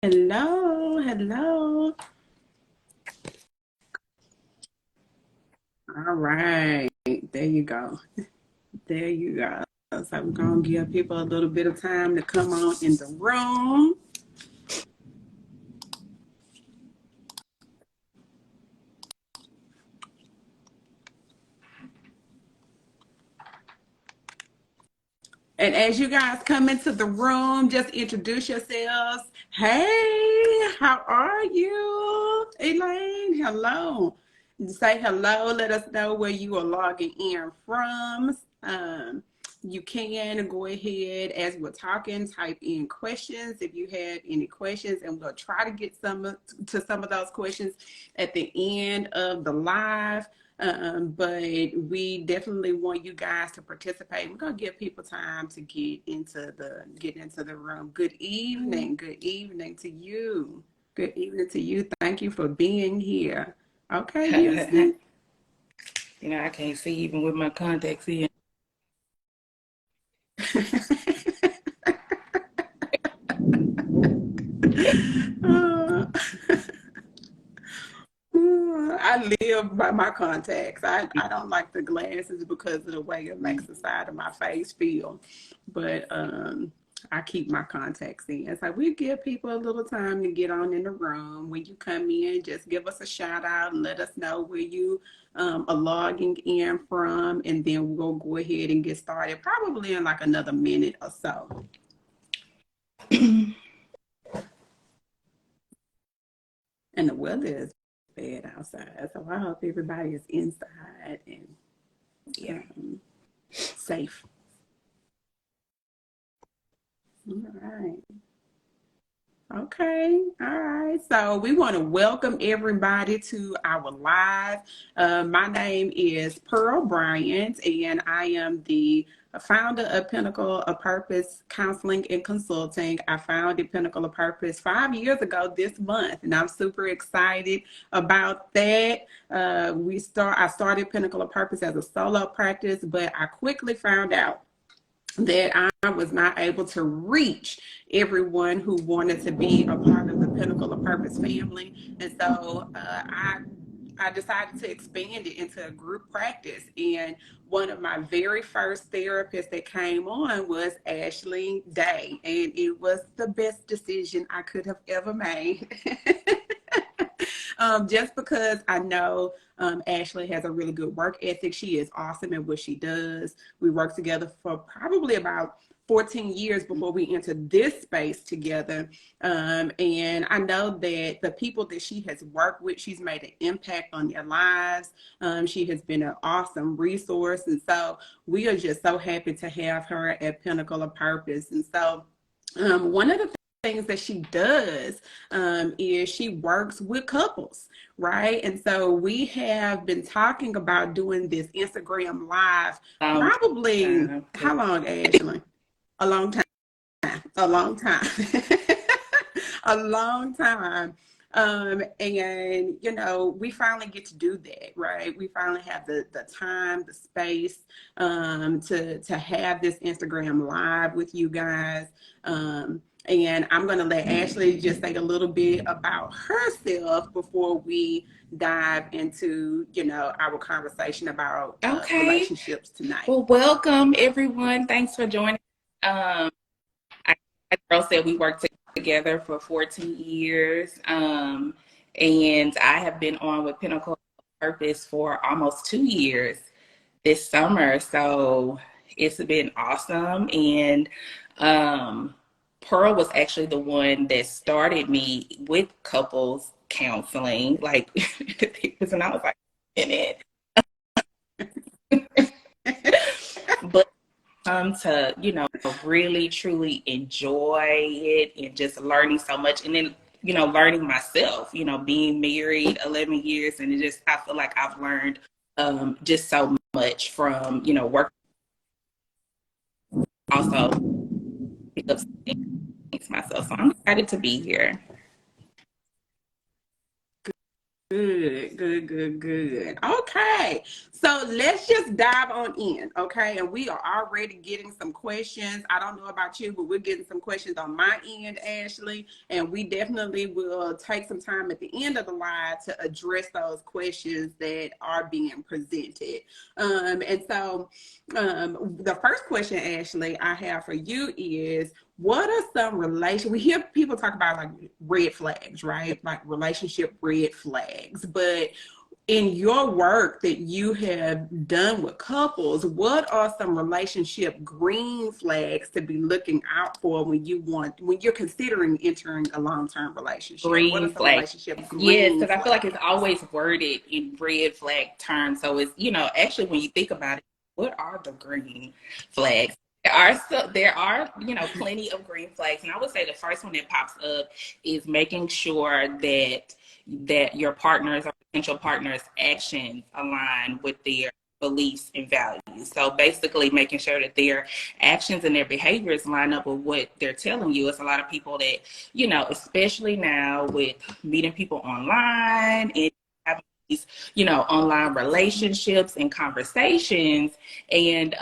Hello, hello. All right, there you go. There you go. So we're gonna give people a little bit of time to come on in the room. And as you guys come into the room, just introduce yourselves. Hey, how are you? Elaine, hello. Say hello. Let us know where you are logging in from. Um, you can go ahead as we're talking, type in questions if you have any questions, and we'll try to get some of those questions at the end of the live. But we definitely want you guys to participate. We're gonna give people time to get into the room. Good evening to you. Good evening to you. Thank you for being here. Okay, Houston. I can't see even with my contacts in. Uh, I live by my contacts. I don't like the glasses because of the way it makes the side of my face feel. But I keep my contacts in. So we give people a little time to get on in the room. When you come in, just give us a shout out and let us know where you are logging in from. And then we'll go ahead and get started probably in like another minute or so. And the weather is bad outside. So I hope everybody is inside and safe. All right. Okay. All right. So we want to welcome everybody to our live. My name is Pearl Bryant, and I am the founder of Pinnacle of Purpose Counseling and Consulting. I founded Pinnacle of Purpose 5 years ago this month, and I'm super excited about that. I started Pinnacle of Purpose as a solo practice, but I quickly found out that I was not able to reach everyone who wanted to be a part of the Pinnacle of Purpose family. And so I decided to expand it into a group practice. And one of my very first therapists that came on was Ashley Day. And it was the best decision I could have ever made. Just because I know Ashley has a really good work ethic. She is awesome at what she does. We worked together for probably about 14 years before we entered this space together. And I know that the people that she has worked with, she's made an impact on their lives. She has been an awesome resource. And so we are just so happy to have her at Pinnacle of Purpose. And so one of the things that she does is she works with couples, right? And so we have been talking about doing this Instagram live probably, how long, Ashley? A long time. A long time. A long time. And we finally get to do that, right? We finally have the time, the space to have this Instagram live with you guys. And I'm going to let Ashley just say a little bit about herself before we dive into, our conversation about relationships tonight. Well, welcome everyone. Thanks for joining. Like Girl said, we worked together for 14 years. And I have been on with Pinnacle Purpose for almost 2 years this summer. So it's been awesome. And Pearl was actually the one that started me with couples counseling. Like, and I was like, in it. But to really truly enjoy it and just learning so much, and then learning myself, being married 11 years, and I feel like I've learned just so much from work, also pick up things myself. So I'm excited to be here. Good, good, good, good. Okay, so let's just dive on in, okay? And we are already getting some questions. I don't know about you, but we're getting some questions on my end, Ashley, and we definitely will take some time at the end of the live to address those questions that are being presented. The first question, Ashley, I have for you is, what are some we hear people talk about like red flags, right? Like relationship red flags. But in your work that you have done with couples, what are some relationship green flags to be looking out for when you're considering entering a long-term relationship? What are Green some flag. relationship Yes, green because I feel like it's flags? always worded in red flag terms. So it's, actually when you think about it, what are the green flags? There are plenty of green flags. And I would say the first one that pops up is making sure that your partners or potential partners' actions align with their beliefs and values. So basically making sure that their actions and their behaviors line up with what they're telling you. It's a lot of people that, especially now with meeting people online and having these, online relationships and conversations. And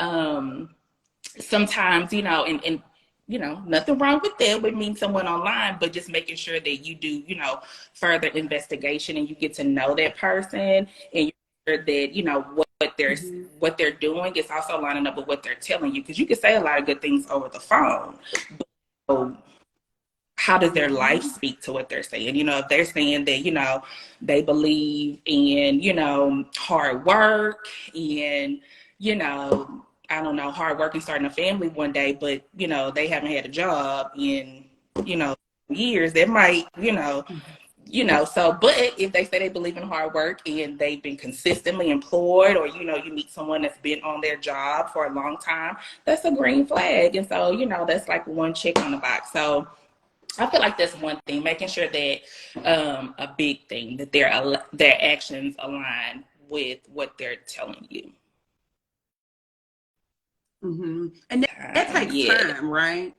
sometimes, nothing wrong with that with meeting someone online, but just making sure that you do, further investigation and you get to know that person, and you're sure that, Mm-hmm. what they're doing is also lining up with what they're telling you. Because you can say a lot of good things over the phone, but how does their life Mm-hmm. speak to what they're saying? If they're saying that, they believe in, hard work and, I don't know, hard work and starting a family one day, but, they haven't had a job in, years, that might, but if they say they believe in hard work and they've been consistently employed, or, you meet someone that's been on their job for a long time, that's a green flag. And so, that's like one check on the box. So I feel like that's one thing, making sure that a big thing, that their actions align with what they're telling you. Mm-hmm. And that takes Yeah. time, right?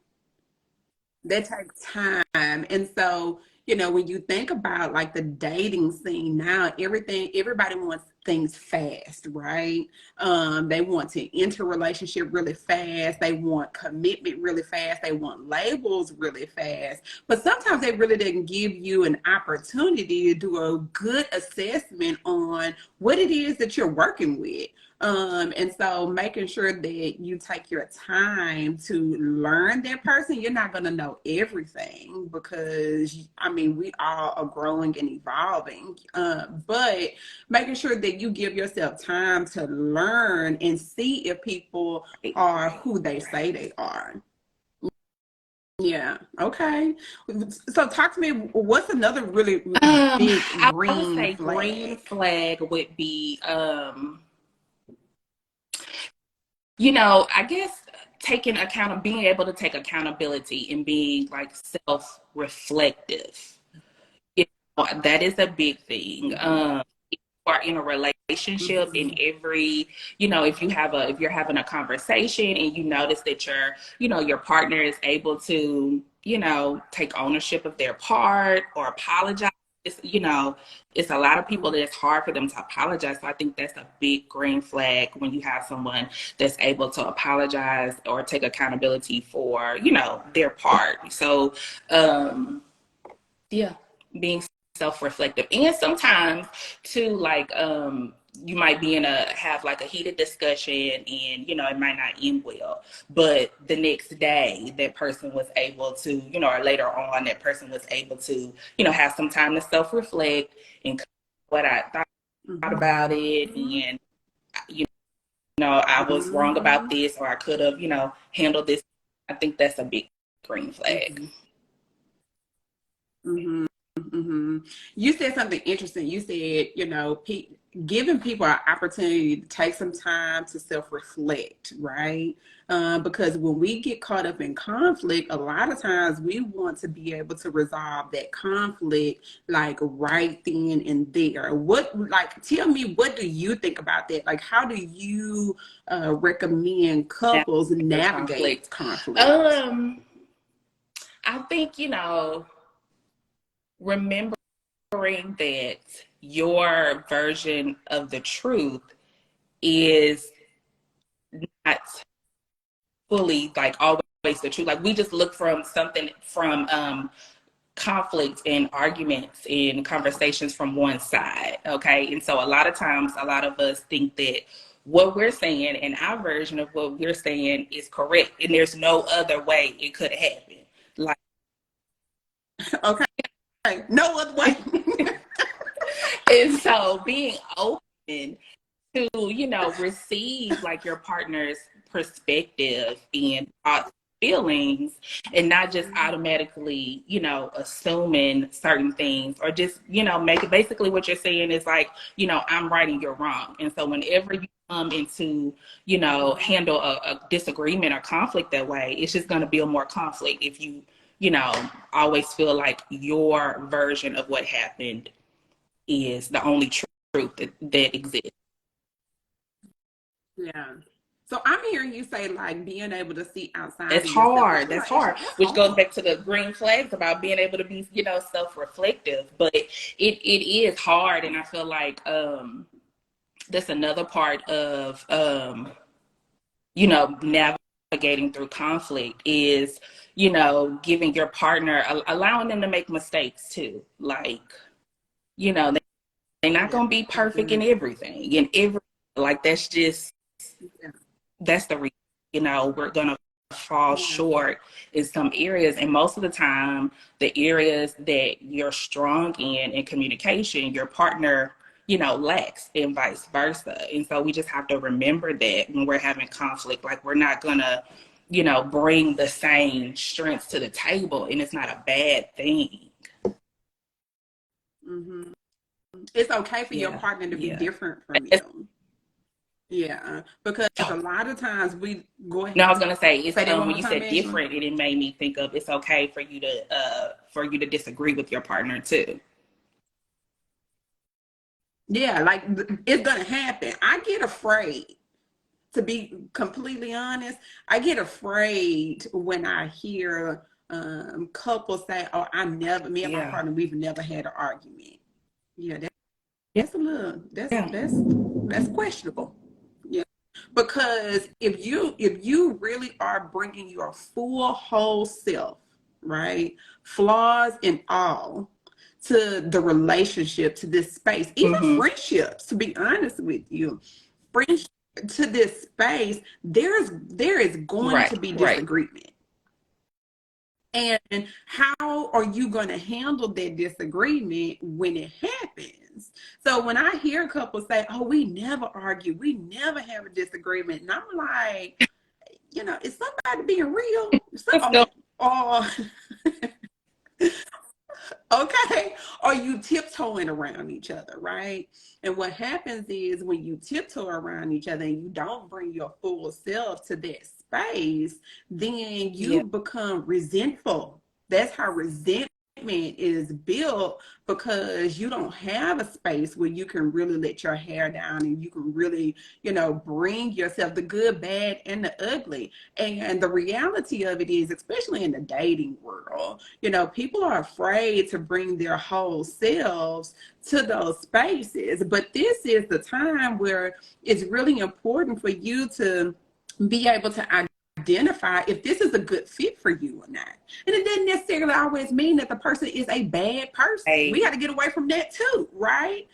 That takes time. And so, when you think about like the dating scene now, everybody wants things fast, right? They want to enter a relationship really fast. They want commitment really fast. They want labels really fast. But sometimes they really didn't give you an opportunity to do a good assessment on what it is that you're working with. And so making sure that you take your time to learn that person. You're not going to know everything because, I mean, we all are growing and evolving. But making sure that you give yourself time to learn and see if people are who they say they are. Yeah. Okay. So talk to me. What's another really big I would green say green flag? flag would be, I guess being able to take accountability and being like self-reflective. That is a big thing. Mm-hmm. Are in a relationship, in Mm-hmm. every, if you're having a conversation and you notice that your partner is able to, take ownership of their part or apologize. It's a lot of people that it's hard for them to apologize. So I think that's a big green flag when you have someone that's able to apologize or take accountability for, their part. So, yeah, being self-reflective. And sometimes too, like, you might be have like a heated discussion, and it might not end well, but the next day that person was able to, or later on that person was able to, have some time to self-reflect and what I thought about it, Mm-hmm. and you I was wrong about Mm-hmm. this, or I could have, handled this. I think that's a big green flag. Mm-hmm. Mm-hmm. Mm-hmm. You said something interesting. You said, giving people an opportunity to take some time to self-reflect, right? Because when we get caught up in conflict, a lot of times we want to be able to resolve that conflict like right then and there. Tell me, what do you think about that? Like, how do you recommend couples After navigate conflict. conflict? Um, I think, remembering that your version of the truth is not fully like always the truth. Like we just look from something from conflicts and arguments and conversations from one side. Okay. And so a lot of times, a lot of us think that what we're saying and our version of what we're saying is correct. And there's no other way it could happen. Like, okay. No other way. and so being open to, you know, receive like your partner's perspective and thoughts, feelings, and not just automatically, you know, assuming certain things or just, you know, make it basically what you're saying is like, you know, I'm right and you're wrong. And so whenever you come into, you know, handle a disagreement or conflict that way, it's just going to build more conflict if you know, always feel like your version of what happened is the only truth that exists. Yeah. So I'm hearing you say like being able to see outside. It's of yourself. hard. That's hard. Which hard. goes back to the green flags about being able to be, you know, self-reflective. But it is hard, and I feel like that's another part of you know, navigating through conflict is, you know, giving your partner, allowing them to make mistakes too. Like, you know, they're not gonna be perfect in everything. Like that's just that's the reason, you know, we're gonna fall short in some areas, and most of the time the areas that you're strong in communication, your partner, you know, lacks, and vice versa. And so we just have to remember that when we're having conflict, like we're not gonna, you know, bring the same strengths to the table, and it's not a bad thing. Mm-hmm. It's okay for your partner to be different from you. Yeah, because a lot of times we go ahead. No, I was gonna say it's when you said different, and it made me think of it's okay for you to disagree with your partner too. Yeah, like it's gonna happen. I get afraid, to be completely honest. I get afraid when I hear couples say, "Oh, me and my partner, we've never had an argument." Yeah, that's a little that's questionable. Yeah, because if you really are bringing your full whole self, right, flaws and all, to the relationship, to this space, even friendships, to be honest with you, friendship, to this space, there is going to be disagreement. And how are you going to handle that disagreement when it happens? So when I hear couples say, "Oh, we never argue, we never have a disagreement," and I'm like, you know, is somebody being real? Or okay, are you tiptoeing around each other, right? And what happens is when you tiptoe around each other and you don't bring your full self to that space, then you become resentful. That's how resentment is built, because you don't have a space where you can really let your hair down and you can really, you know, bring yourself, the good, bad, and the ugly. And the reality of it is, especially in the dating world, you know, people are afraid to bring their whole selves to those spaces. But this is the time where it's really important for you to be able to identify if this is a good fit for you or not. And it doesn't necessarily always mean that the person is a bad person. We got to get away from that too, right?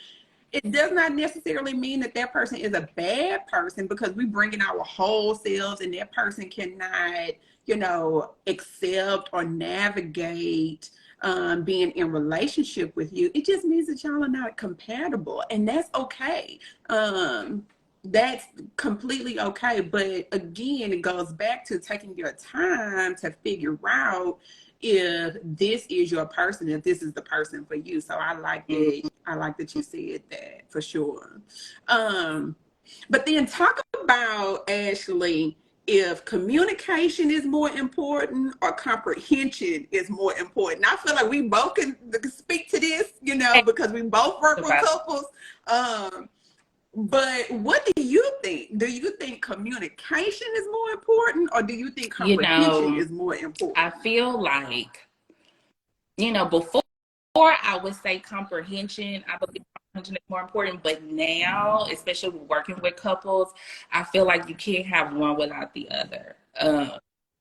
It does not necessarily mean that that person is a bad person because we bring in our whole selves and that person cannot, you know, accept or navigate being in relationship with you. It just means that y'all are not compatible, and that's okay. That's completely okay. But again, it goes back to taking your time to figure out if this is your person, if this is the person for you. So I like that. I like that you said that, for sure. But then talk about, Ashley, if communication is more important or comprehension is more important. I feel like we both can speak to this, you know, because we both work with couples. But what do you think? Do you think communication is more important, or do you think comprehension is more important? I feel like, you know, before I would say comprehension, I believe is more important. But now, especially working with couples, I feel like you can't have one without the other.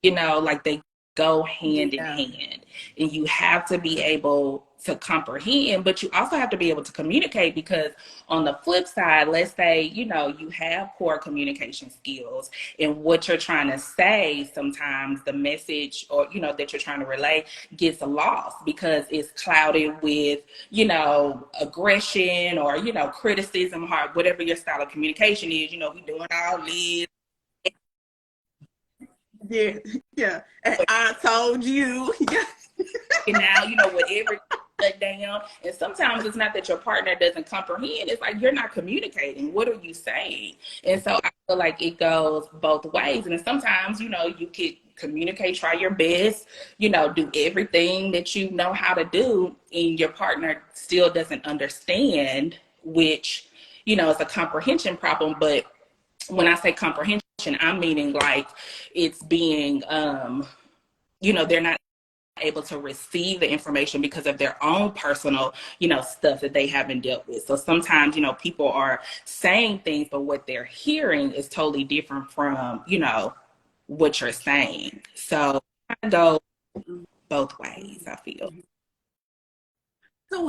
Like they go hand in Yeah. hand, and you have to be able to comprehend, but you also have to be able to communicate, because on the flip side, let's say, you have poor communication skills, and what you're trying to say, sometimes the message, or, that you're trying to relay gets lost because it's clouded with, aggression, or, criticism, or whatever your style of communication is. We doing all this. Yeah, yeah. And I told you. Yeah. And now, whatever shut down. And sometimes it's not that your partner doesn't comprehend. It's like you're not communicating. What are you saying? And so I feel like it goes both ways. And then sometimes, you could communicate, try your best, do everything that you know how to do, and your partner still doesn't understand, which, is a comprehension problem. But when I say comprehension, I'm meaning like it's being, they're not able to receive the information because of their own personal, stuff that they haven't dealt with. So sometimes, people are saying things, but what they're hearing is totally different from, what you're saying. So I go both ways, I feel. So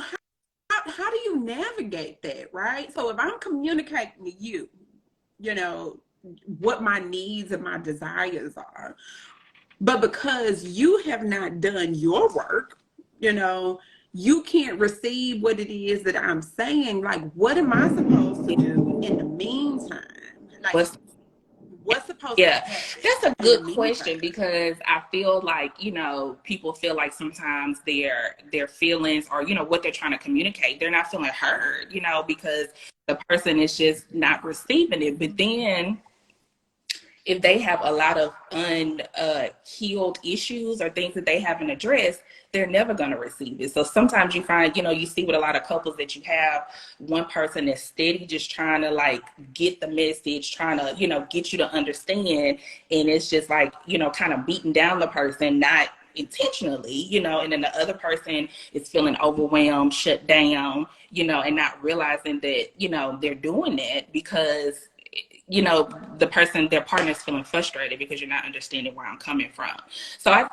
how do you navigate that, right? So if I'm communicating to you, what my needs and my desires are, but because you have not done your work, you can't receive what it is that I'm saying. Like, what am I supposed to do in the meantime? Like, What's what's supposed to Yeah, happen that's a in the good meantime? question, because I feel like, people feel like sometimes their feelings, or, what they're trying to communicate, they're not feeling heard, because the person is just not receiving it. But then if they have a lot of unhealed issues or things that they haven't addressed, they're never going to receive it. So sometimes you find, you see with a lot of couples that you have one person that's steady, just trying to like get the message, trying to, get you to understand. And it's just like, kind of beating down the person, not intentionally, and then the other person is feeling overwhelmed, shut down, and not realizing that, they're doing that because their partner is feeling frustrated because you're not understanding where I'm coming from. So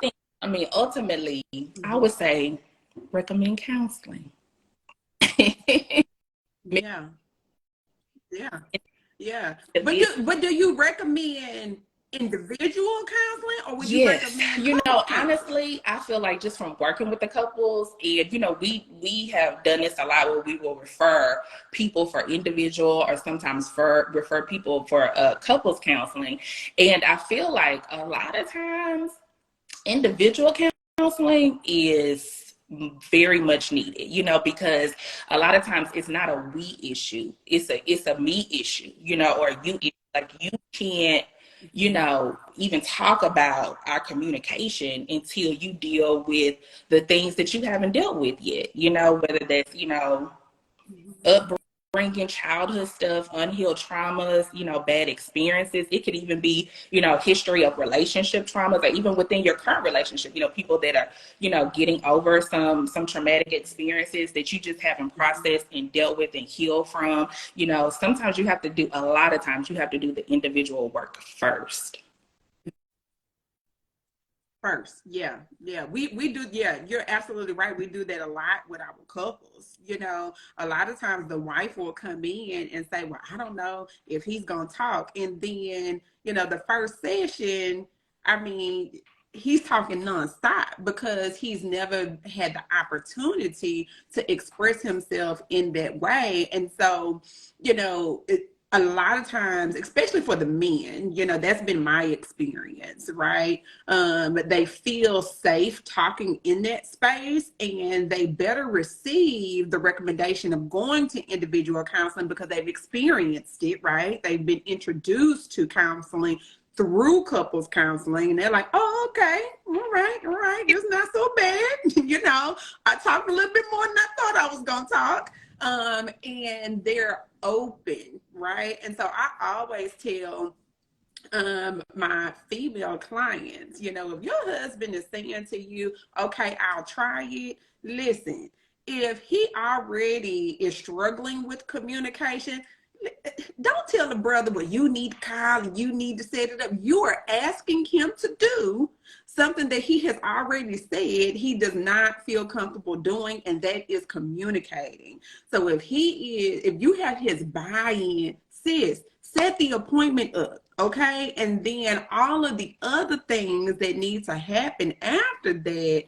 ultimately, I would say recommend counseling. Yeah, yeah, yeah. But do you recommend individual counseling, or would you Yes, recommend couples counseling? honestly, I feel like just from working with the couples, and we have done this a lot, where we will refer people for individual, or sometimes refer people for couples counseling. And I feel like a lot of times individual counseling is very much needed, because a lot of times it's not a we issue, it's a me issue, or you, like you can't, even talk about our communication until you deal with the things that you haven't dealt with yet, whether that's, upbringing, childhood stuff, unhealed traumas, bad experiences. It could even be, history of relationship traumas, or even within your current relationship, people that are, getting over some traumatic experiences that you just haven't processed and dealt with and healed from. Sometimes a lot of times you have to do the individual work first. First, yeah, yeah, we do. Yeah, you're absolutely right. We do that a lot with our couples. A lot of times the wife will come in and say, "Well, I don't know if he's gonna talk," and then the first session, I mean, he's talking nonstop because he's never had the opportunity to express himself in that way, and so a lot of times, especially for the men, that's been my experience, right? They feel safe talking in that space, and they better receive the recommendation of going to individual counseling because they've experienced it, right? They've been introduced to counseling through couples counseling, and they're like, oh, okay, all right, it's not so bad. I talked a little bit more than I thought I was going to talk. And they're open, right? And so I always tell my female clients, if your husband is saying to you, okay, I'll try it, listen, if he already is struggling with communication, don't tell the brother, well, you need to call and you need to set it up. You are asking him to do something that he has already said he does not feel comfortable doing, and that is communicating. So if you have his buy-in, sis, set the appointment up, okay? And then all of the other things that need to happen after that,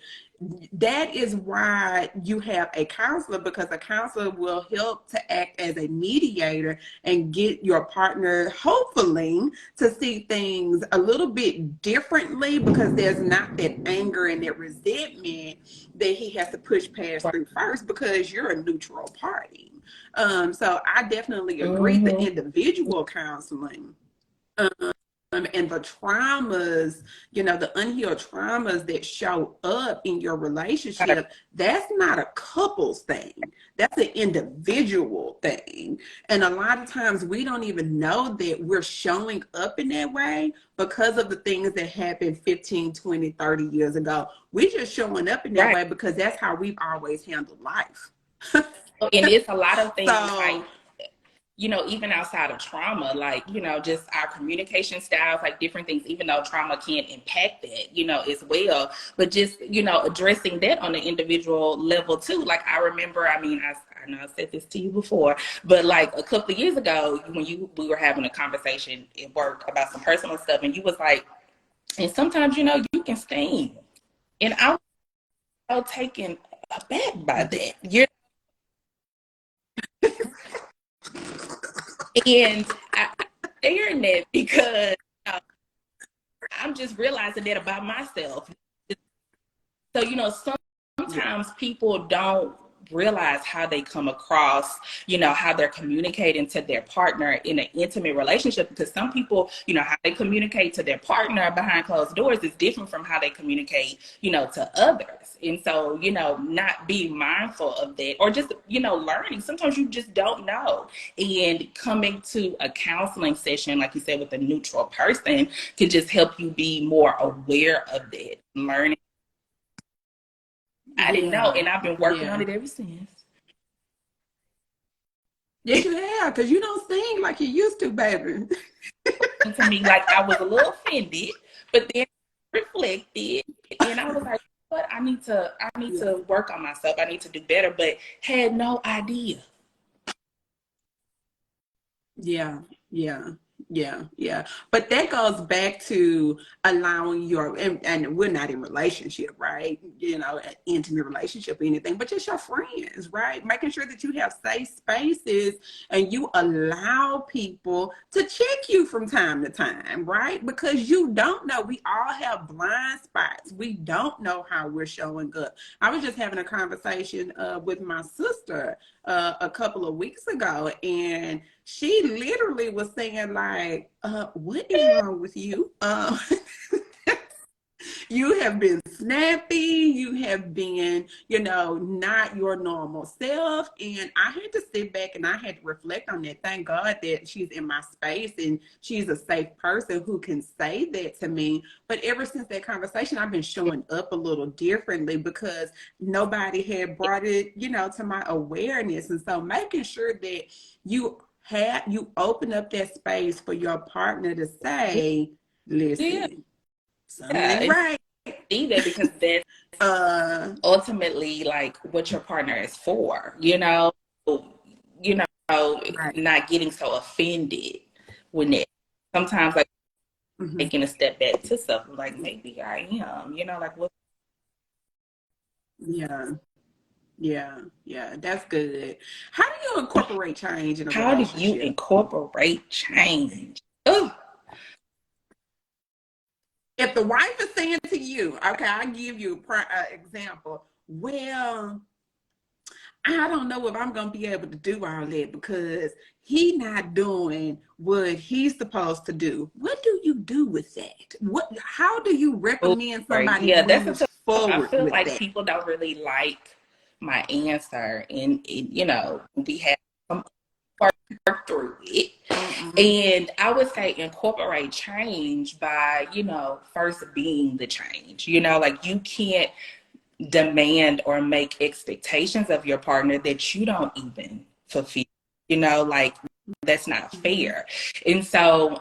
that is why you have a counselor, because a counselor will help to act as a mediator and get your partner, hopefully, to see things a little bit differently, because there's not that anger and that resentment that he has to push past through first, because you're a neutral party. So I definitely agree. The individual counseling, and the traumas, the unhealed traumas that show up in your relationship, that's not a couple's thing. That's an individual thing. And a lot of times we don't even know that we're showing up in that way because of the things that happened 15, 20, 30 years ago. We're just showing up in that way because that's how we've always handled life. And it's a lot of things So, even outside of trauma, like, just our communication styles, like different things, even though trauma can impact that, as well. But just, addressing that on the individual level too. Like, I remember, I know I said this to you before, but like a couple of years ago, when we were having a conversation at work about some personal stuff, and you was like, and sometimes, you can sting. And I was so taken aback by that. And I'm sharing that because I'm just realizing that about myself. So, sometimes people don't realize how they come across, how they're communicating to their partner in an intimate relationship, because some people, how they communicate to their partner behind closed doors is different from how they communicate, to others. And so, not being mindful of that, or just, learning. Sometimes you just don't know. And coming to a counseling session, like you said, with a neutral person can just help you be more aware of that, learning. I didn't know, and I've been working on it ever since. Yes, you have, because you don't sing like you used to, baby. To me, like, I was a little offended, but then reflected, and I was like, "What? I need to work on myself. I need to do better," but had no idea. Yeah. But that goes back to allowing and we're not in relationship, right? An intimate relationship or anything, but just your friends, right? Making sure that you have safe spaces and you allow people to check you from time to time, right? Because you don't know. We all have blind spots. We don't know how we're showing up. I was just having a conversation with my sister a couple of weeks ago, and she literally was saying, like, what is wrong with you? You have been snappy. You have been, not your normal self. And I had to sit back and I had to reflect on that. Thank God that she's in my space and she's a safe person who can say that to me. But ever since that conversation, I've been showing up a little differently because nobody had brought it, to my awareness. And so making sure that you open up that space for your partner to say, listen, something ain't right. See that, because that's ultimately like what your partner is for, Right. not getting so offended when it sometimes, like, taking a step back to something, like, maybe I am, like, what? Yeah, that's good. How do you incorporate change in a How do you relationship? incorporate change? Oh, If the wife is saying to you, okay, I'll give you an example. Well, I don't know if I'm going to be able to do all that because he not doing what he's supposed to do. What do you do with that? How do you recommend somebody yeah, that's moves I forward feel with like that? people don't really like my answer, and we have some work through it. And I would say incorporate change by, first being the change. Like, you can't demand or make expectations of your partner that you don't even fulfill. Like that's not fair. And so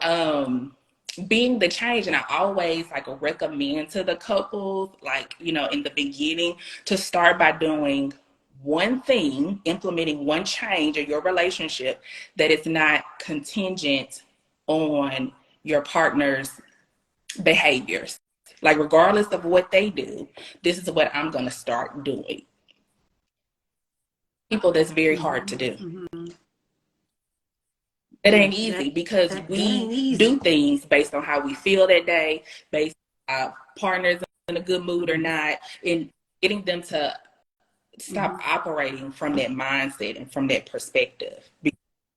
being the change, and I always like recommend to the couples, like, in the beginning, to start by doing one thing, implementing one change in your relationship that is not contingent on your partner's behaviors. Like, regardless of what they do, this is what I'm going to start doing. People, that's very hard to do. It ain't easy because we do things based on how we feel that day, based on our partners in a good mood or not, and getting them to stop operating from that mindset and from that perspective.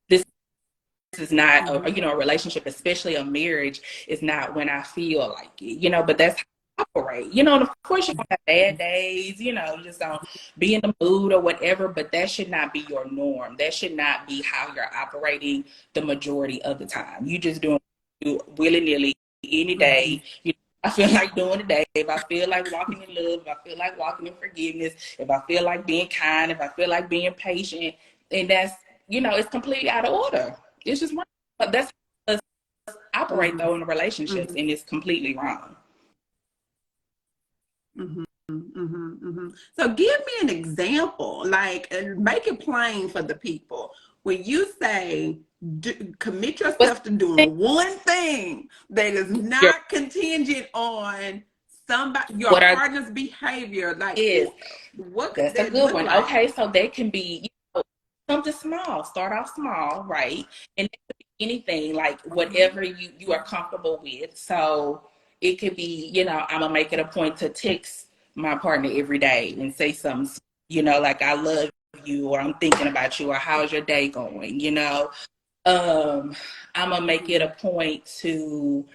This is not a relationship, especially a marriage, is not when I feel like it, but that's how I operate. And of course you're gonna have bad days, you just don't be in the mood or whatever, but that should not be your norm. That should not be how you're operating the majority of the time. You just doing willy-nilly any day. I feel like doing today. If I feel like walking in love, if I feel like walking in forgiveness, if I feel like being kind, if I feel like being patient, and that's, it's completely out of order. It's just wrong. But that's how us operate though in the relationships, and it's completely wrong. So give me an example, like, and make it plain for the people. When you say commit yourself to doing one thing that is not contingent on your partner's behavior, like what could that's that a good one. like? Okay, so they can be something small. Start off small, right? And it could be anything, like whatever you are comfortable with. So it could be, I'm gonna make it a point to text my partner every day and say something, like I love you, or I'm thinking about you, or how's your day going? I'm gonna make it a point to,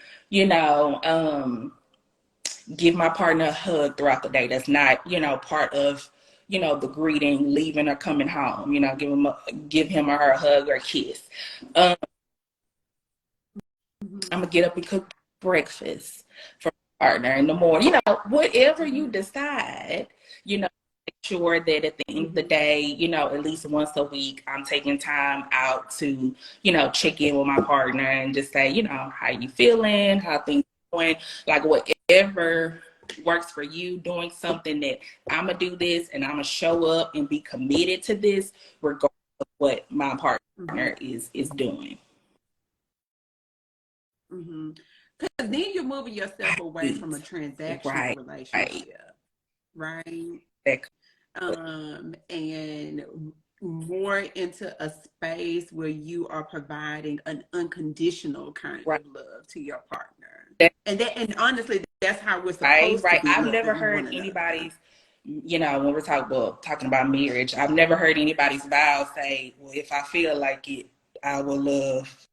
give my partner a hug throughout the day. That's not, part of, the greeting, leaving or coming home. Give him or her a hug or a kiss. I'm gonna get up and cook breakfast for my partner in the morning. Whatever you decide, make sure that at the end of the day, at least once a week, I'm taking time out to, check in with my partner and just say, how you feeling, how things going, like whatever works for you, doing something that I'm gonna do this and I'm gonna show up and be committed to this regardless of what my partner is doing. Because then you're moving yourself away from a transactional relationship, right? And more into a space where you are providing an unconditional kind of love to your partner. And honestly, that's how we're supposed to be. I've never heard anybody's, when we're talking about marriage, I've never heard anybody's vow say, well, if I feel like it, I will love,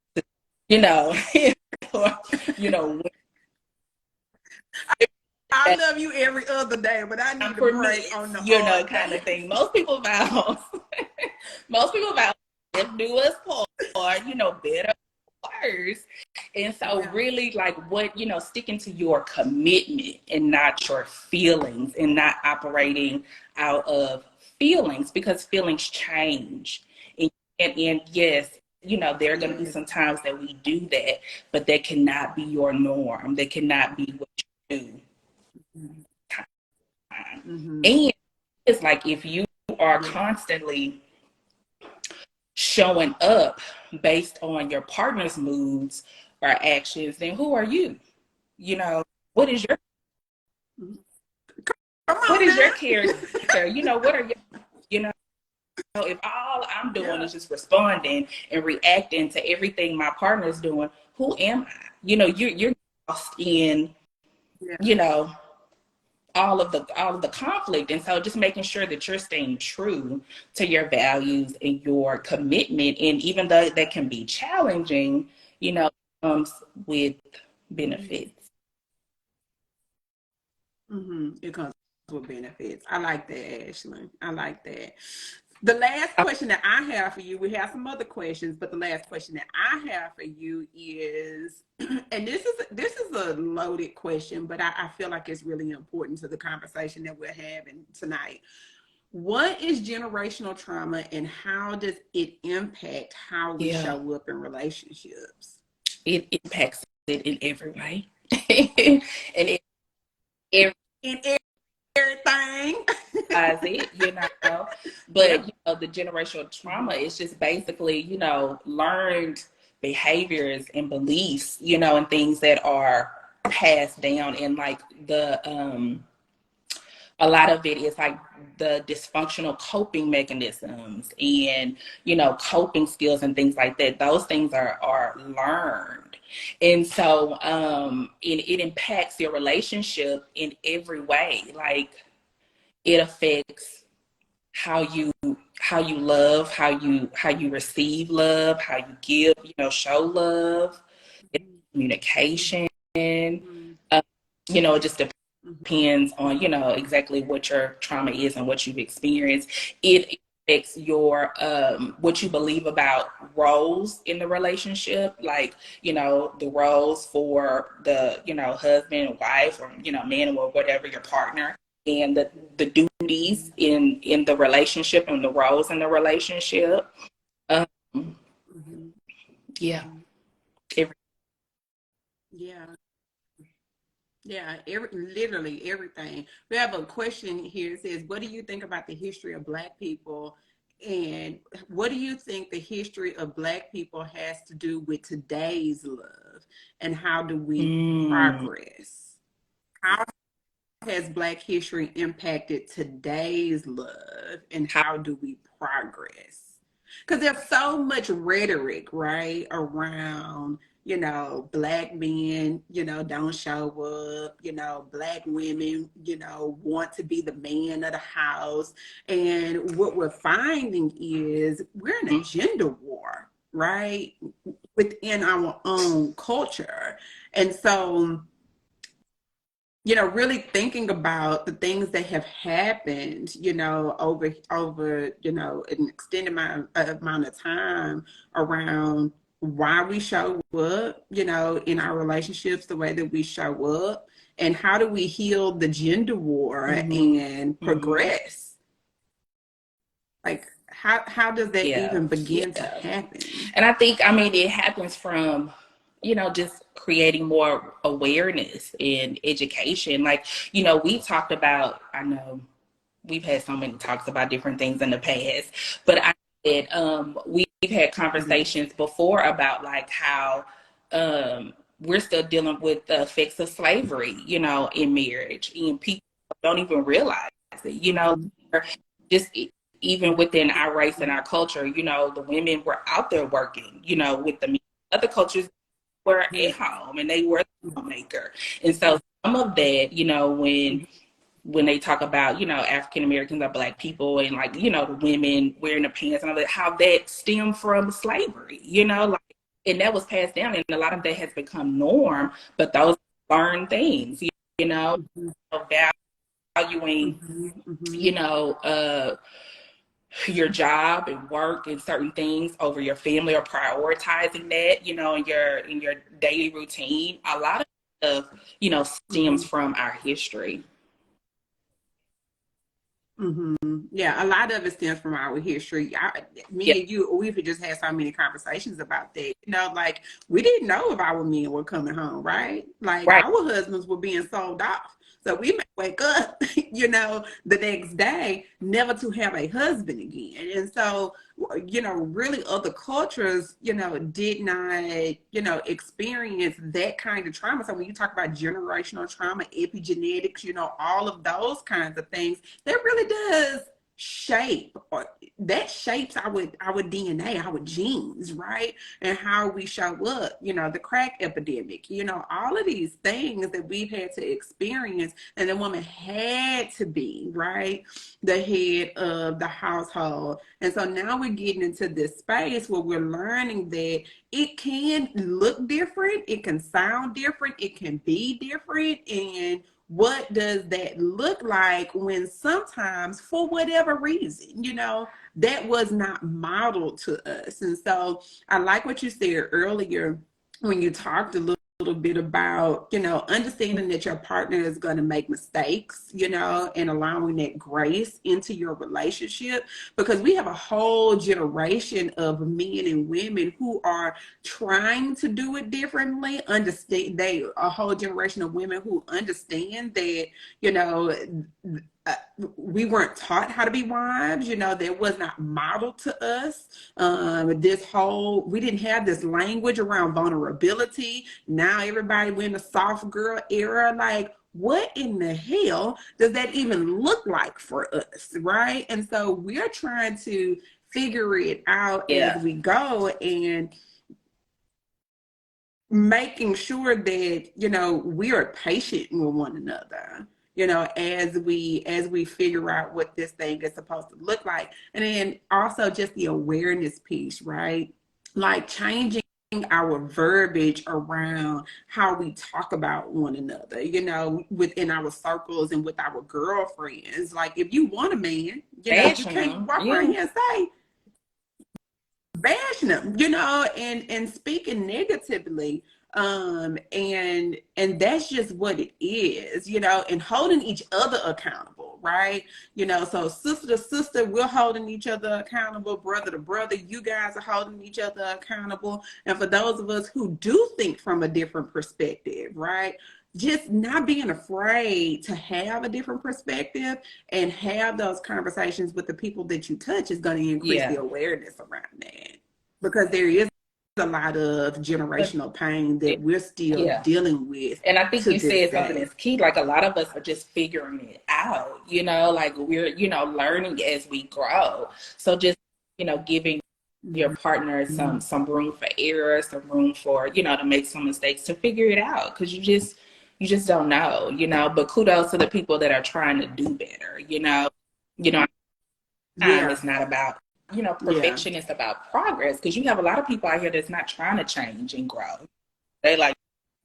or, I love you every other day, but I need a break on the kind of thing. Most people vow do us part, better or worse. And so really like what, sticking to your commitment and not your feelings, and not operating out of feelings, because feelings change. And yes, there are going to be some times that we do that, but that cannot be your norm. That cannot be what you do. And it's like, if you are constantly showing up based on your partner's moods or actions, then who are you? What is your your character? What are you? If all I'm doing is just responding and reacting to everything my partner's doing, who am I? You're lost in, all of the conflict. And so just making sure that you're staying true to your values and your commitment. And even though that can be challenging, comes with benefits. It comes with benefits. I like that, Ashley. I like that. The last question that I have for you, we have some other questions, but the last question that I have for you is, and this is a loaded question, but I feel like it's really important to the conversation that we're having tonight. What is generational trauma and how does it impact how we show up in relationships? It impacts it in every way. And in everything. But the generational trauma is just basically, learned behaviors and beliefs, and things that are passed down, and like a lot of it is like the dysfunctional coping mechanisms and, coping skills and things like that. Those things are learned. And so it impacts your relationship in every way. Like, it affects how you love, how you receive love, how you give, show love, communication. It just depends on, exactly what your trauma is and what you've experienced. It affects your what you believe about roles in the relationship, like, the roles for the, husband and wife, or, man or whatever, your partner, and the duties in the relationship and the roles in the relationship. Yeah. Yeah, literally everything. We have a question here. It says, what do you think about the history of Black people? And what do you think the history of Black people has to do with today's love? And how do we progress? How has Black history impacted today's love? And how do we progress? Because there's so much rhetoric, right, around, Black men, don't show up, Black women, want to be the man of the house. And what we're finding is we're in a gender war, right, within our own culture. And so, really thinking about the things that have happened, over, an extended amount of time around why we show up, in our relationships, the way that we show up, and how do we heal the gender war and progress? Like, how does that even begin to happen? And I think, it happens from, just creating more awareness and education. Like, we talked about, I know we've had so many talks about different things in the past, but I said, we've had conversations before about like how we're still dealing with the effects of slavery, in marriage, and people don't even realize it, just even within our race and our culture, the women were out there working, with the men. Other cultures were at home and they were the homemaker. And so some of that, when they talk about, African Americans or Black people and like, the women wearing the pants and all that, how that stemmed from slavery, and that was passed down, and a lot of that has become norm, but those learned things, valuing, your job and work and certain things over your family, or prioritizing that, in your daily routine. A lot of stuff, stems from our history. Yeah, a lot of it stems from our history. Me and you, we've just had so many conversations about that. Like, we didn't know if our men were coming home, right? Like, our husbands were being sold off. So we may wake up, the next day, never to have a husband again. And so, really other cultures, did not, experience that kind of trauma. So when you talk about generational trauma, epigenetics, all of those kinds of things, that really does shape, or that shapes our DNA, our genes, right? And how we show up, the crack epidemic, all of these things that we've had to experience, and the woman had to be, right, the head of the household. And so now we're getting into this space where we're learning that it can look different, it can sound different, it can be different, and what does that look like when sometimes, for whatever reason, that was not modeled to us. And so I like what you said earlier when you talked a little bit about, understanding that your partner is going to make mistakes, and allowing that grace into your relationship, because we have a whole generation of men and women who are trying to do it differently. A whole generation of women who understand that, we weren't taught how to be wives, that was not modeled to us. We didn't have this language around vulnerability. Now everybody went the soft girl era. Like, what in the hell does that even look like for us, right? And so we're trying to figure it out as we go, and making sure that, we are patient with one another, as we figure out what this thing is supposed to look like. And then also just the awareness piece, right? Like changing our verbiage around how we talk about one another, within our circles and with our girlfriends. Like, if you want a man, you can't walk around here and say, bashing them, and speaking negatively. And that's just what it is, and holding each other accountable, right? So sister to sister, we're holding each other accountable. Brother to brother, you guys are holding each other accountable. And for those of us who do think from a different perspective, right? Just not being afraid to have a different perspective and have those conversations with the people that you touch is going to increase the awareness around that. Because there is a lot of generational pain that we're still dealing with. And I think you said something that's key. Like, a lot of us are just figuring it out, like we're, learning as we grow. So just, giving your partner some room for error, some room for, to make some mistakes, to figure it out. Because you just don't know, but kudos to the people that are trying to do better, It's not about, perfection. Is about progress, because you have a lot of people out here that's not trying to change and grow. They like,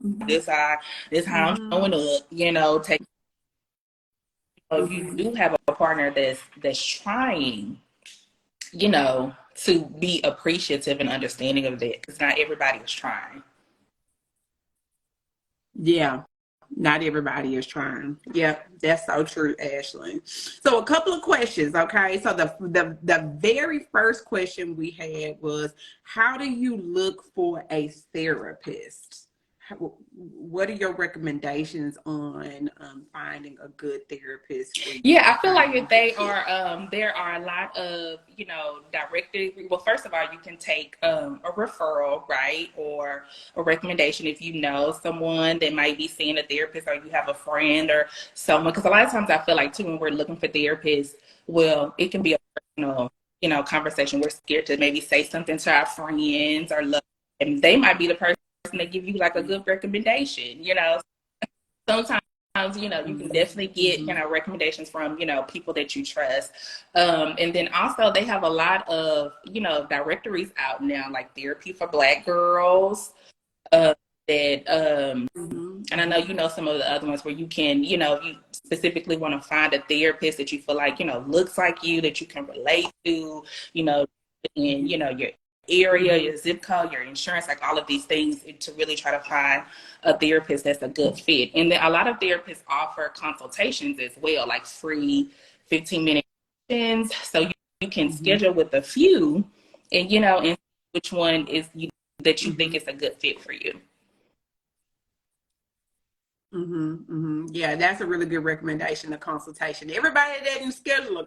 this how I'm showing up, if you do have a partner that's trying, to be appreciative and understanding of that, because not everybody is trying. Yeah. Not everybody is trying. Yep, that's so true, Ashley. So a couple of questions, okay? So the very first question we had was, how do you look for a therapist? What are your recommendations on finding a good therapist? I feel like if they are, there are a lot of, directed. Well, first of all, you can take a referral, right? Or a recommendation if you know someone that might be seeing a therapist, or you have a friend or someone. Because a lot of times I feel like, too, when we're looking for therapists, well, it can be a personal, conversation. We're scared to maybe say something to our friends or love, and they might be the person that give you like a good recommendation. Sometimes, you can definitely get, recommendations from, people that you trust. And then also they have a lot of, directories out now, like Therapy for Black Girls, and I know, some of the other ones where you can, if you specifically want to find a therapist that you feel like, looks like you, that you can relate to, and, your area, your zip code, your insurance, like all of these things, to really try to find a therapist that's a good fit. And then a lot of therapists offer consultations as well, like free 15-minute sessions. So you can schedule with a few, and, and which one is that you think is a good fit for you. Yeah, that's a really good recommendation, a consultation. Everybody doesn't schedule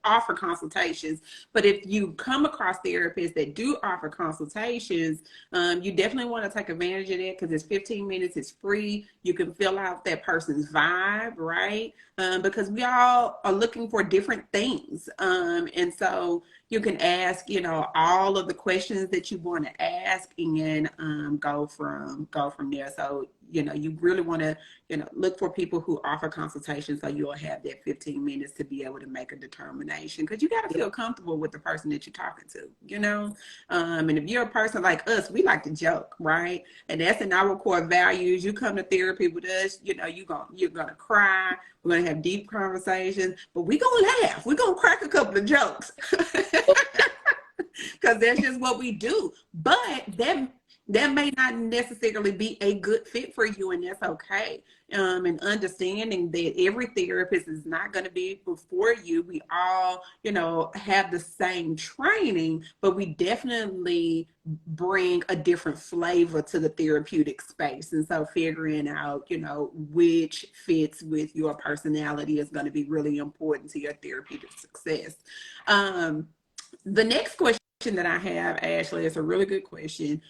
offer consultations, but if you come across therapists that do offer consultations, you definitely want to take advantage of that, because it's 15 minutes, it's free. You can fill out that person's vibe, right? Because we all are looking for different things. And so you can ask, all of the questions that you want to ask, and go from there. So you really want to, look for people who offer consultations, so you'll have that 15 minutes to be able to make a determination, because you got to feel comfortable with the person that you're talking to, and if you're a person like us, we like to joke, right? And that's in our core values. You come to therapy with us, you're gonna cry, we're gonna have deep conversations, but we're gonna laugh, we're gonna crack a couple of jokes. Because that's just what we do. But that may not necessarily be a good fit for you, and that's okay. And understanding that every therapist is not going to be before you. We all, have the same training, but we definitely bring a different flavor to the therapeutic space. And so figuring out, which fits with your personality is going to be really important to your therapeutic success. The next question that I have, Ashley, is a really good question.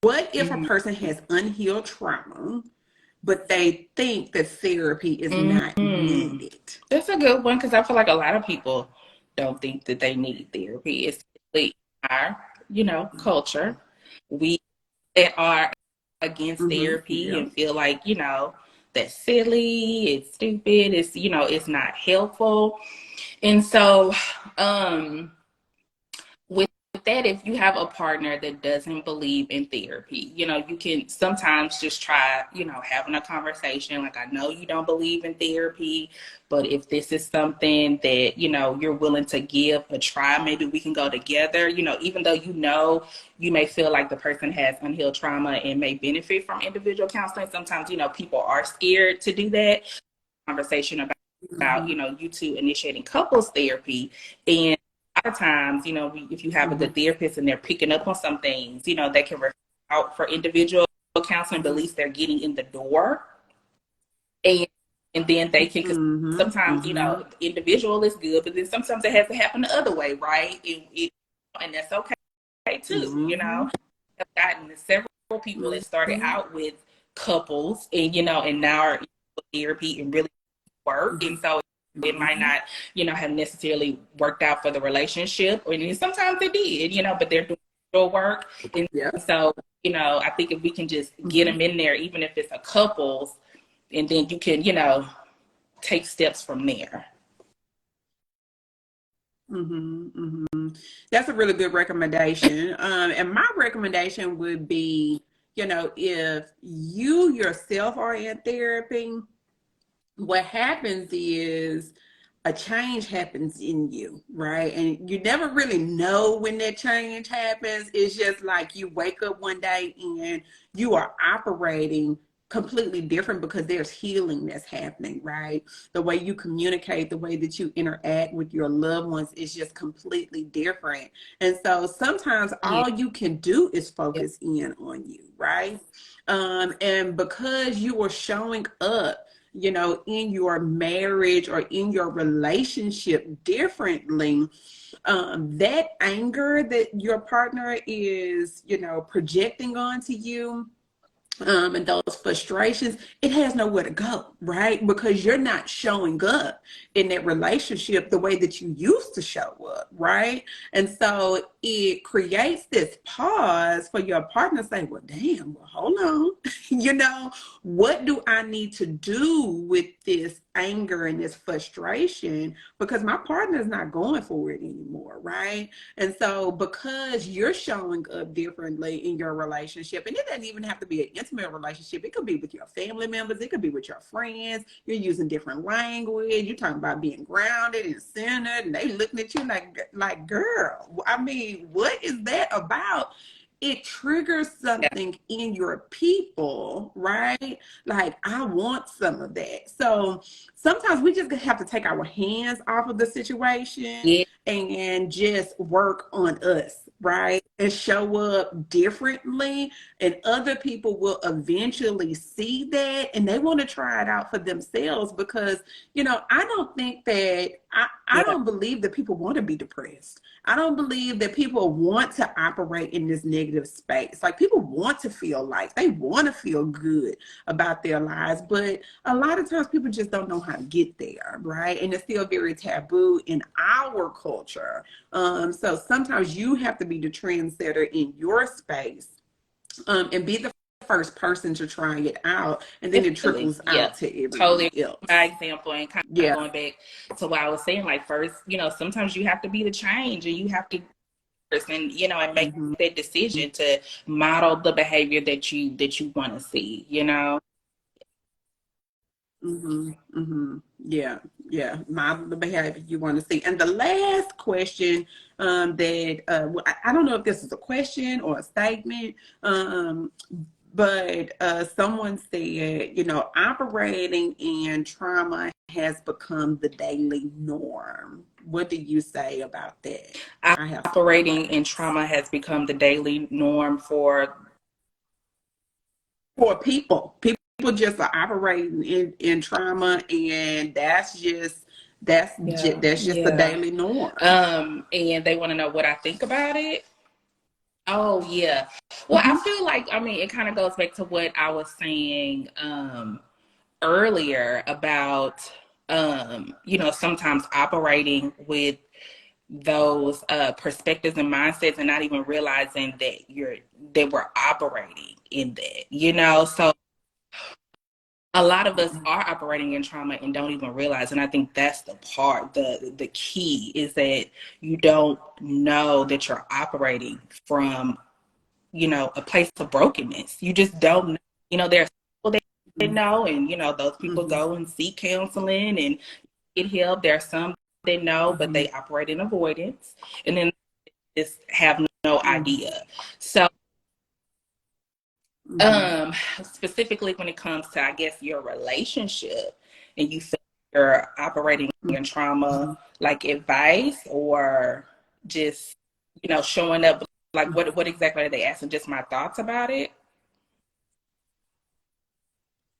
What if a person has unhealed trauma, but they think that therapy is not needed? That's a good one, because I feel like a lot of people don't think that they need therapy, especially in our, culture. We that are against therapy and feel like, that's silly, it's stupid, it's not helpful. And so, with that, if you have a partner that doesn't believe in therapy, you can sometimes just try, having a conversation. Like, I know you don't believe in therapy, but if this is something that, you're willing to give a try, maybe we can go together, even though, you may feel like the person has unhealed trauma and may benefit from individual counseling. Sometimes, people are scared to do that. Conversation about you two initiating couples therapy. And a lot of times, if you have a good therapist and they're picking up on some things, they can refer out for individual counseling, but at least they're getting in the door. And then they can, sometimes, individual is good, but then sometimes it has to happen the other way, right? And that's okay too, I've gotten several people that started out with couples and, and now are in therapy and really work. And so it might not, have necessarily worked out for the relationship, or sometimes it did, but they're doing real work. And so, I think if we can just get them in there, even if it's a couples, and then you can, take steps from there. That's a really good recommendation. And my recommendation would be, if you yourself are in therapy, what happens is a change happens in you, right? And you never really know when that change happens. It's just like you wake up one day and you are operating completely different because there's healing that's happening, right? The way you communicate, the way that you interact with your loved ones is just completely different. And so sometimes all you can do is focus in on you, right? And because you are showing up, in your marriage or in your relationship differently, that anger that your partner is, projecting onto you, and those frustrations, it has nowhere to go, right? Because you're not showing up in that relationship the way that you used to show up, right? And so it creates this pause for your partner to say, well, damn, well, hold on. What do I need to do with this anger and this frustration? Because my partner is not going for it anymore, right? And so because you're showing up differently in your relationship, and it doesn't even have to be an intimate relationship, it could be with your family members, it could be with your friends, you're using different language, you're talking about being grounded and centered, and they looking at you like girl, I mean, what is that about? It triggers something in your people, right? Like, I want some of that. So sometimes we just have to take our hands off of the situation and just work on us, right? And show up differently. And other people will eventually see that and they want to try it out for themselves because, I don't think that, I don't believe that people want to be depressed. I don't believe that people want to operate in this negative space. Like, people want to feel like they want to feel good about their lives, but a lot of times people just don't know how to get there, right? And it's still very taboo in our culture. So sometimes you have to be the trendsetter in your space and be the first person to try it out, and then it Definitely. trickles Yeah. out to everyone Totally by else. example, and kind of Yeah. going back to what I was saying, like first, sometimes you have to be the change and you have to and make Mm-hmm. that decision to model the behavior that you want to see. Mm-hmm. Mm-hmm. Yeah. Yeah. Model the behavior you want to see. And the last question that I don't know if this is a question or a statement, but someone said, operating in trauma has become the daily norm. What do you say about that? I have some Operating in thoughts. trauma has become the daily norm For people, people just are operating in trauma, and yeah, that's just the yeah. daily norm. And they want to know what I think about it. Oh yeah. Well, I Mm-hmm. feel like, it kind of goes back to what I was saying earlier about sometimes operating with those perspectives and mindsets and not even realizing that we're operating in that. So a lot of us are operating in trauma and don't even realize. And I think that's the part, the key is that you don't know that you're operating from, a place of brokenness. You just don't know. There are people that know, and, those people Mm-hmm. go and seek counseling and get help. There are some that know, but Mm-hmm. they operate in avoidance. And then just have no Mm-hmm. idea. So, Mm-hmm. specifically when it comes to, I guess, your relationship and you feel you're operating in trauma, Mm-hmm. like advice or just, showing up, like what exactly are they asking? Just my thoughts about it?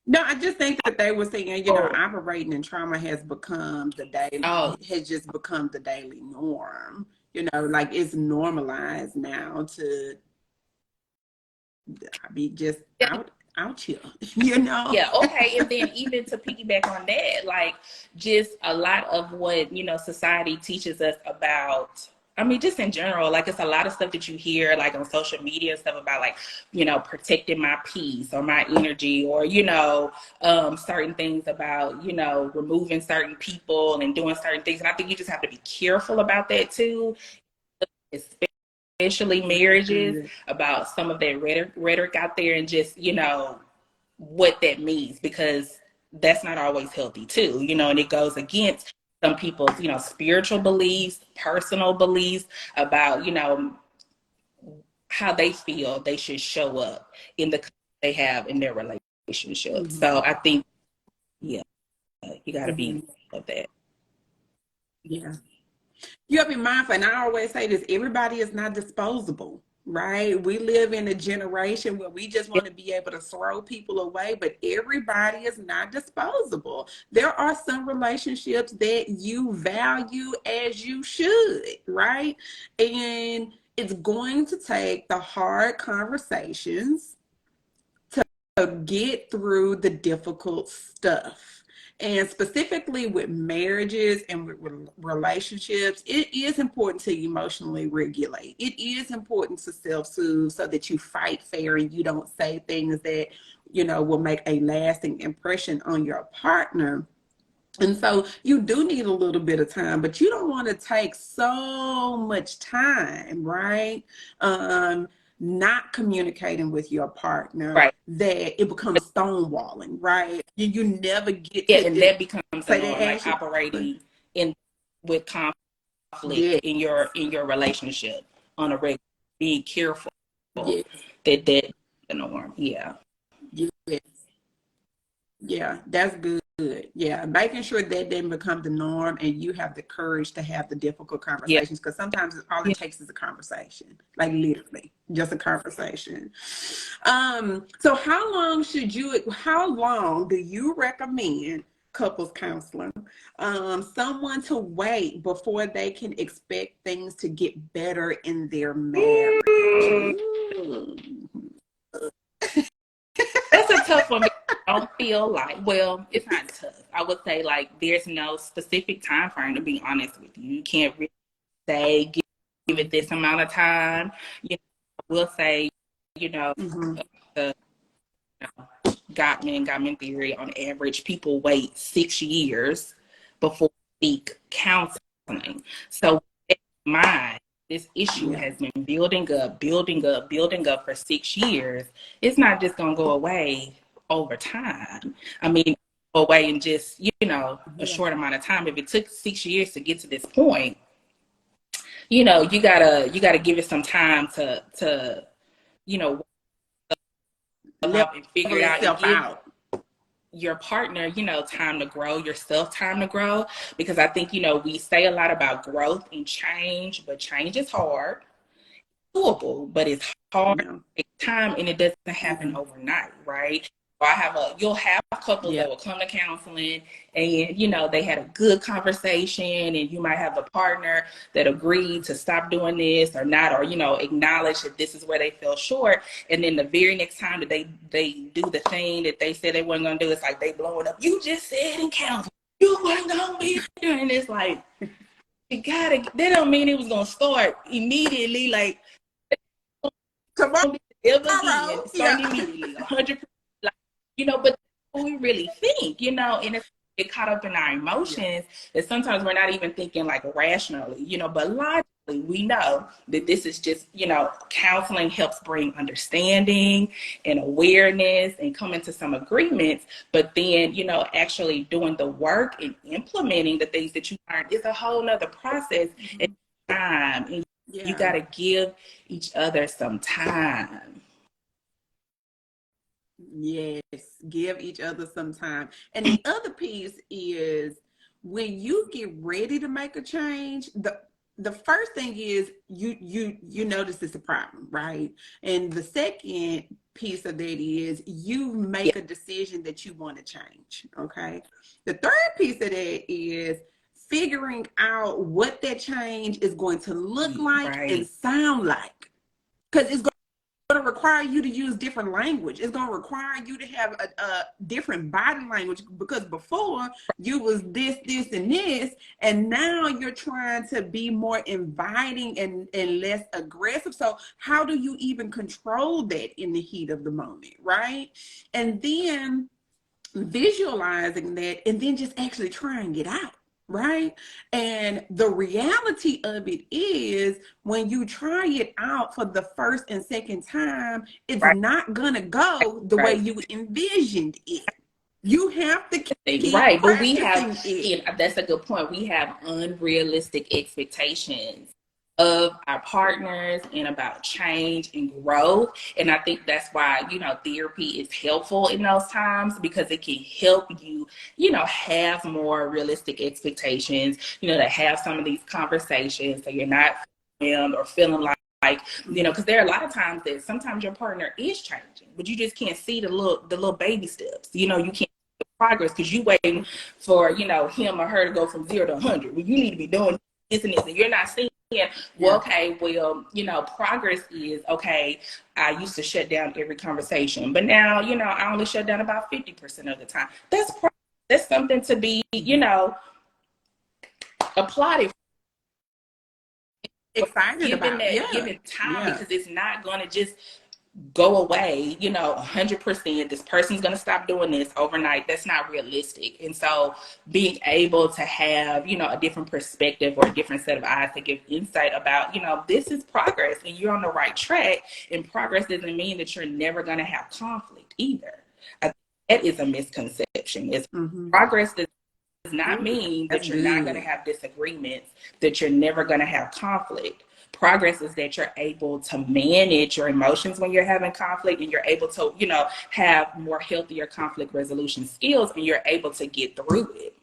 No, I just think that they were saying, Oh, operating in trauma has become oh, has just become the daily norm. Like it's normalized now to be just out here, you know? yeah, okay. And then even to piggyback on that, like just a lot of what, society teaches us about, just in general, like it's a lot of stuff that you hear like on social media and stuff about like, protecting my peace or my energy or, certain things about, removing certain people and doing certain things. And I think you just have to be careful about that too, especially marriages, about some of that rhetoric out there and just, what that means, because that's not always healthy too, and it goes against some people's, spiritual beliefs, personal beliefs about, how they feel they should show up in the they have in their relationship. Mm-hmm. So I think, yeah, you got to be Mm-hmm. mindful of that. Yeah. You have to be mindful. And I always say this, everybody is not disposable, right? We live in a generation where we just want to be able to throw people away, but everybody is not disposable. There are some relationships that you value as you should, right? And it's going to take the hard conversations to get through the difficult stuff. And specifically with marriages and with relationships, it is important to emotionally regulate. It is important to self-soothe so that you fight fair and you don't say things that, will make a lasting impression on your partner. And so you do need a little bit of time, but you don't want to take so much time, right? Not communicating with your partner Right. that it becomes stonewalling, right? You never get Yeah, to and that becomes the say that, norm, like Ashley. operating in with conflict Yeah, in your relationship on a regular, being careful yeah, that the norm. Yeah. yeah. Yeah, that's good. Yeah, making sure that didn't become the norm and you have the courage to have the difficult Yeah. conversations, because sometimes all it Yeah. takes is a conversation, like literally just a conversation. So how long do you recommend couples counseling, someone to wait before they can expect things to get better in their marriage? Ooh. That's a tough one because I don't feel like, well, it's not tough. I would say like there's no specific time frame, to be honest with you. You can't really say give it this amount of time. I will say, you know, Mm-hmm. the Gottman theory, on average, people wait 6 years before they seek counseling. So, in my mind, this issue Yeah. has been building up for 6 years. It's not just going to go away over time. I mean, go away in just, a Yeah. short amount of time. If it took 6 years to get to this point, you gotta give it some time to, Level and figure it out and itself give out. your partner, time to grow, yourself time to grow. Because I think, we say a lot about growth and change, but change is hard, doable, but it's hard, Yeah. it takes time, and it doesn't happen Mm-hmm. overnight, right? You'll have couples Yeah. that will come to counseling and, they had a good conversation, and you might have a partner that agreed to stop doing this or not, or, acknowledge that this is where they fell short. And then the very next time that they do the thing that they said they weren't going to do, it's like they blowing up. You just said in counseling, you weren't going to be there. And it's like, that don't mean it was going to start immediately. Like, Tomorrow. ever again, Yeah. starting immediately, 100%. Like, but that's what we really think, and it's get caught up in our emotions that sometimes we're not even thinking like rationally, but logically we know that this is just, counseling helps bring understanding and awareness and coming to some agreements. But then, actually doing the work and implementing the things that you learned is a whole nother process and time. And you Yeah. got to give each other some time. Yes, give each other some time. And the other piece is when you get ready to make a change, the first thing is you notice it's a problem, right? And the second piece of that is you make a decision that you want to change, okay? The third piece of that is figuring out what that change is going to look like and Right. sound like. Because it's going to require you to use different language. It's going to require you to have a different body language, because before you was this, and this, and now you're trying to be more inviting and less aggressive. So how do you even control that in the heat of the moment, right? And then visualizing that and then just actually trying it out. Right. And the reality of it is when you try it out for the first and second time, it's Right. not going to go the way Right. you envisioned it. You have to keep Right. But we have, practicing it. that's a good point. We have unrealistic expectations of our partners and about change and growth. And I think that's why, therapy is helpful in those times, because it can help you, have more realistic expectations, to have some of these conversations so you're not overwhelmed or feeling like, because there are a lot of times that sometimes your partner is changing, but you just can't see the little baby steps. You can't see the progress because you waiting for, him or her to go from 0 to 100. Well, you need to be doing this and this, and you're not seeing. Well, okay, progress is, okay, I used to shut down every conversation, but now, I only shut down about 50% of the time. That's something to be, applauded. Excited about. Yeah. Given time, Yeah. because it's not going to just go away, 100%. This person's going to stop doing this overnight. That's not realistic. And so being able to have, a different perspective or a different set of eyes to give insight about, this is progress and you're on the right track. And progress doesn't mean that you're never going to have conflict either. I think that is a misconception. Progress does not mean that you're not going to have disagreements, that you're never going to have conflict. Progress is that you're able to manage your emotions when you're having conflict, and you're able to, have more healthier conflict resolution skills, and you're able to get through it.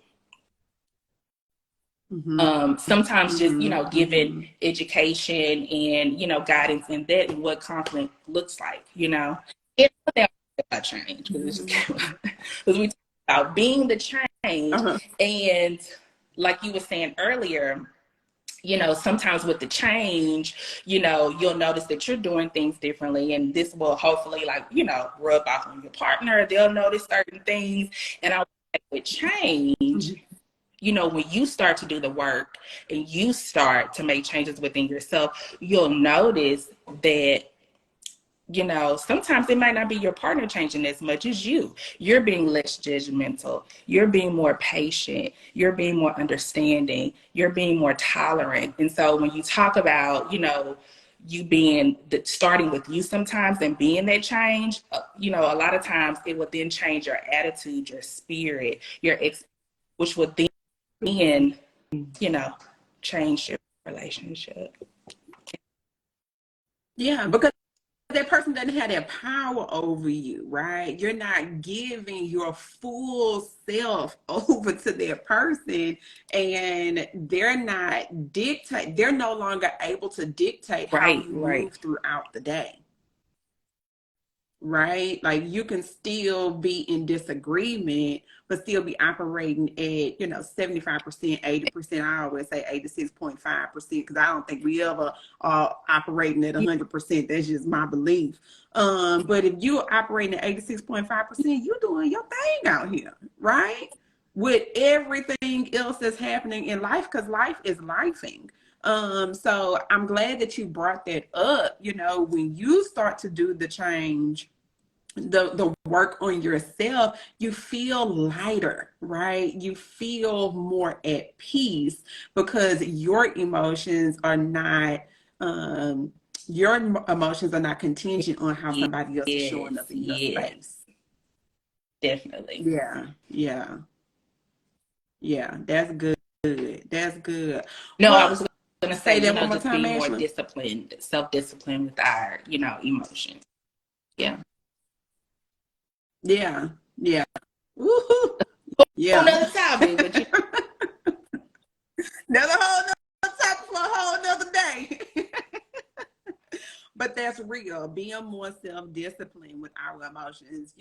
Sometimes just, giving education and, guidance in that and what conflict looks like, It's about change, because we talk about being the change. And like you were saying earlier, sometimes with the change, you'll notice that you're doing things differently, and this will hopefully rub off on your partner. They'll notice certain things. And I with change, when you start to do the work and you start to make changes within yourself, you'll notice that You know, sometimes it might not be your partner changing as much as you. You're being less judgmental. You're being more patient. You're being more understanding. You're being more tolerant. And so when you talk about, you know, you being starting with you sometimes and being that change, you know, a lot of times it will then change your attitude, your spirit, which would then, you know, change your relationship. Yeah, because that person doesn't have that power over you, right? You're not giving your full self over to that person, and they're no longer able to dictate how Right, you right. move throughout the day. Right? Like you can still be in disagreement, but still be operating at, 75%, 80%. I always say 86.5% because I don't think we ever are operating at 100%. That's just my belief. But if you're operating at 86.5%, you're doing your thing out here, right? With everything else that's happening in life, because life is lifing. So I'm glad that you brought that up. When you start to do the change, the work on yourself, you feel lighter, right? You feel more at peace because um your emotions are not contingent on how somebody else is Yes, showing up in your yes, space. definitely. Yeah, yeah, yeah. That's good. That's good. No, I Well, was going to say, say you that know, one more just time, being more Ashley. disciplined, self-disciplined with our, you know, emotions. Yeah. Yeah, yeah. Woohoo. Whole Yeah. nother topic, but you Another whole nother topic for a whole nother day. But that's real. Being more self-disciplined with our emotions,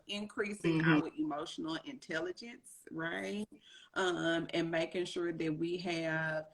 increasing mhm. our emotional intelligence, right? And making sure that we have,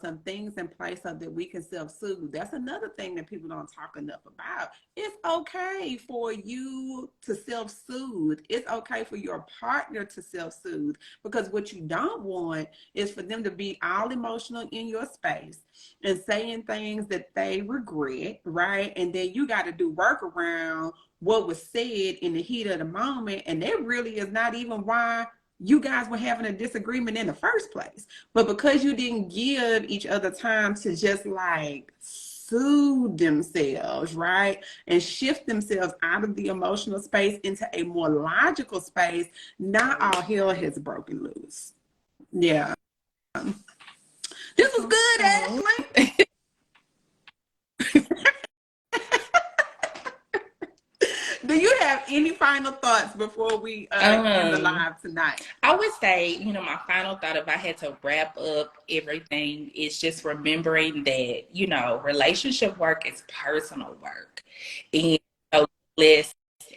some things in place so that we can self-soothe. That's another thing that people don't talk enough about. It's okay for you to self-soothe. It's okay for your partner to self-soothe, because what you don't want is for them to be all emotional in your space and saying things that they regret, right? And then you got to do work around what was said in the heat of the moment. And that really is not even why you guys were having a disagreement in the first place. But because you didn't give each other time to just like soothe themselves, right? And shift themselves out of the emotional space into a more logical space, now all hell has broken loose. Yeah. This was good, So, Ashley. Do you have any final thoughts before we end the um, live tonight? I would say, you know, my final thought, if I had to wrap up everything, is just remembering that, you know, relationship work is personal work. And less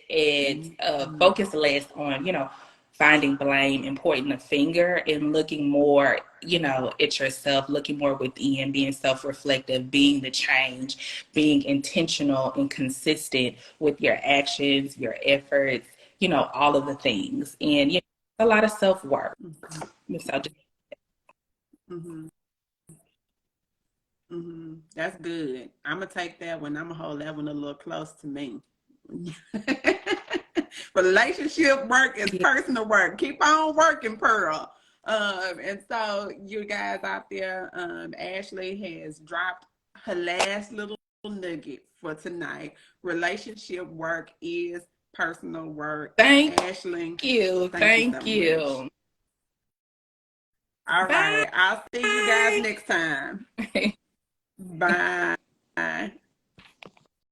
it Mm-hmm. focus less on, you know, finding blame and pointing the finger, and looking more, you know, at yourself, looking more within, being self-reflective, being the change, being intentional and consistent with your actions, your efforts, you know, all of the things. And, you know, a lot of self-work. So just, Mm-hmm. Mm-hmm. That's good. I'm gonna take that one. I'm gonna hold that one a little close to me. Relationship work is yeah. personal work. Keep on working, Pearl. And so you guys out there, Ashley has dropped her last little nugget for tonight. Relationship work is personal work. Thank Ashley, you. thank you so Thank much. you. All Bye. right. I'll see you guys next time. Bye.